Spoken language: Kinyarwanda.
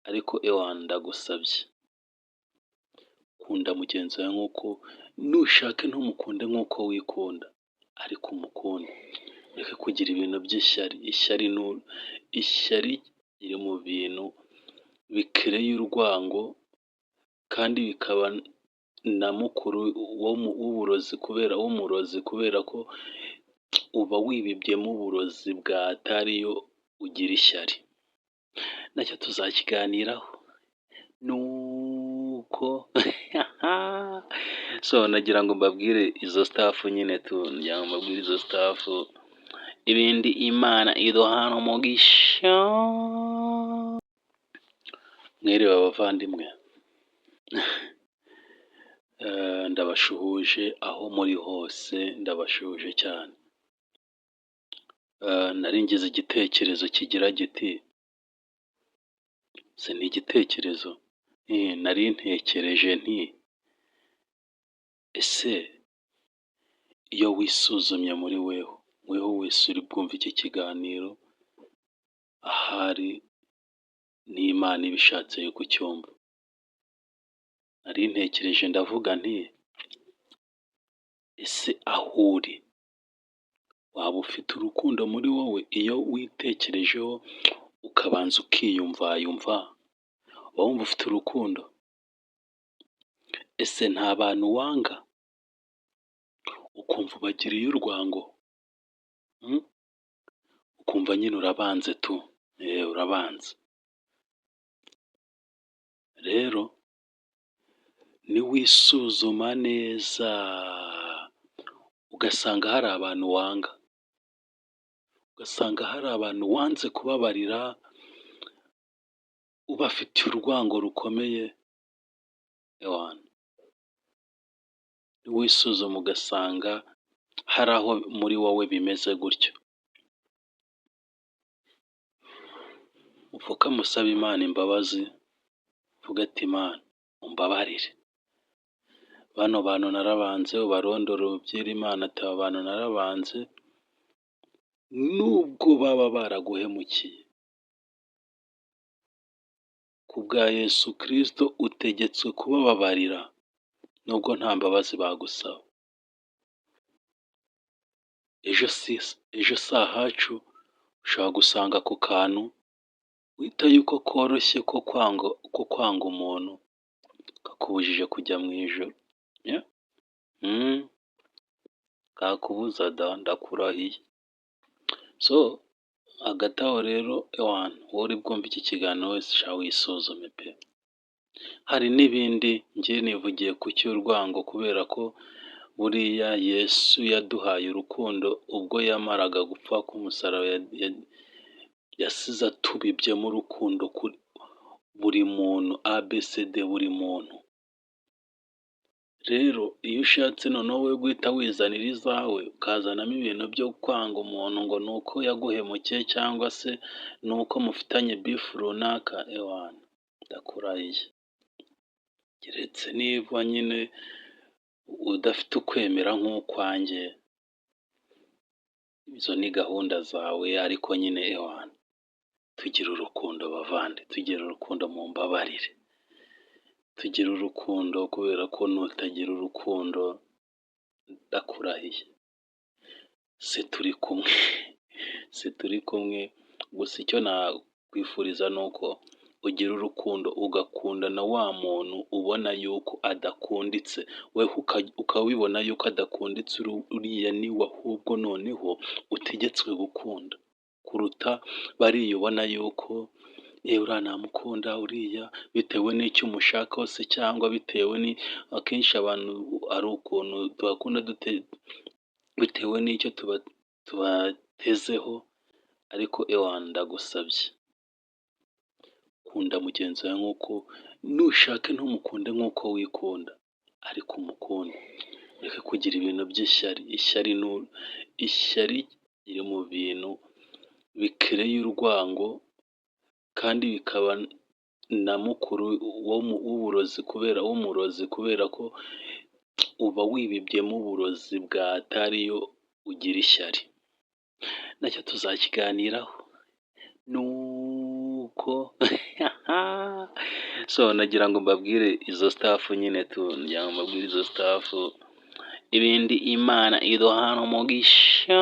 ariko ewana ndagusabye kunda mugenzi wawe nk'uko nushake ntumukunde nk'uko wikunda ariko umukunde. Ureke kugira ibintu by'ishyari. Ishyari riri mu bintu bikereye urwango kandi bikaba na mukuru w'umurozi kubera ko uba wibibyemo uburozi bwatariyo ugira ishyari. Nacyo tuzakiganiraho nuko so nagira ngo mbabwire izo staff nyine ibindi Imana iduhana umugisha. Mwiriwe abavandimwe, ndabashuhuje aho muri hose, ndabashuhuje cyane. Nari ngize igitekerezo kigira giti ni igitekerezo nari ntekereje nti ese iyo wisuzumye muri weho wese uri bwumva iki kiganiro, ahari n'Imana ibishatse yuko ucyumva, nari ntekereje ndavuga nti ese aho uri waba ufite urukundo muri wowe? Iyo witekerejeho ukabanza ukiyumvayumva, wumva ufite urukundo? Ese nta bantu wanga ukumva ubagiriye urwango? Ukumva nyine urabanze tu, urabanze. Rero niwisuzuma neza ugasanga hari abantu wanga, ugasanga hari abantu wanze kubabarira, ubafitiye urwango rukomeye, niwisuzuma ugasanga hari aho muri wowe bimeze gutyo, upfukame usaba Imana imbabazi, uvuge ati Imana umbabarire, bano bantu narabanze, ubarondore ubwire Imana ati aba bantu narabanze, nubwo baba baraguhemukiye, ku bwa Yesu Kristo utegetswe kubababarira nubwo nta mbabazi bagusaba. Ejo si ahacu, ushobora gusanga ako kantu wita yuko koroshye ko kwanga umuntu kakubujije kujya mu ijuru. Kakubuza da, ndakurahiye. So hagati aho rero wowe uri bwumve iki kiganiro wese sha wisuzume pe. Hari n'ibindi njye nivugiye ku cy'urwango kubera ko buriya Yesu yaduhaye urukundo ubwo yamaraga gupfa k'umusaraba, yasize atubibyemo urukundo kuri buri muntu, ABCD buri muntu. Rero iyo ushatse noneho we guhita wizanira izawe ukazanamo ibintu byo kwanga umuntu ngo ni uko yaguhemukiye cyangwa se ni uko mufitanye bifu runaka, ndakurahiye. Keretse niba nyine udafite ukwemera nk'ukwanjye, izo ni gahunda zawe, ariko nyine tugira urukundo bavande, tugira urukundo mu mbabarire, tugira urukundo kubera ko nutagira urukundo ndakurahiye. turi kumwe gusa icyo nakwifuriza ni uko ugira urukundo ugakunda na wa muntu ubona yuko adakunditse, wewe ukabibona yuko adakunditse, uriya niwe ahubwo noneho utegetswe gukunda kuruta bariya ubona yuko uriya namukunda, uriya bitewe n'icyo umushakaho se, cyangwa bitewe akenshi abantu ari ukuntu tubakunda bitewe n'icyo tubatezeho. Ariko ndagusabye kunda mugenzi wawe nk'uko nushake ntumukunde nk'uko wikunda ariko umukunde. Ureke kugira ibintu by'ishyari. Ishyari riri mu bintu bikereye urwango kandi bikaba na mukuru w'umurozi kubera ko uba wibibyemo uburozi bwatariyo ugira ishyari. Nacyo tuzakiganiraho nuko So nagira ngo mbabwire izo staff nyine tu, nagira ngo mbabwire izo staff, ibindi Imana iduhana umugisha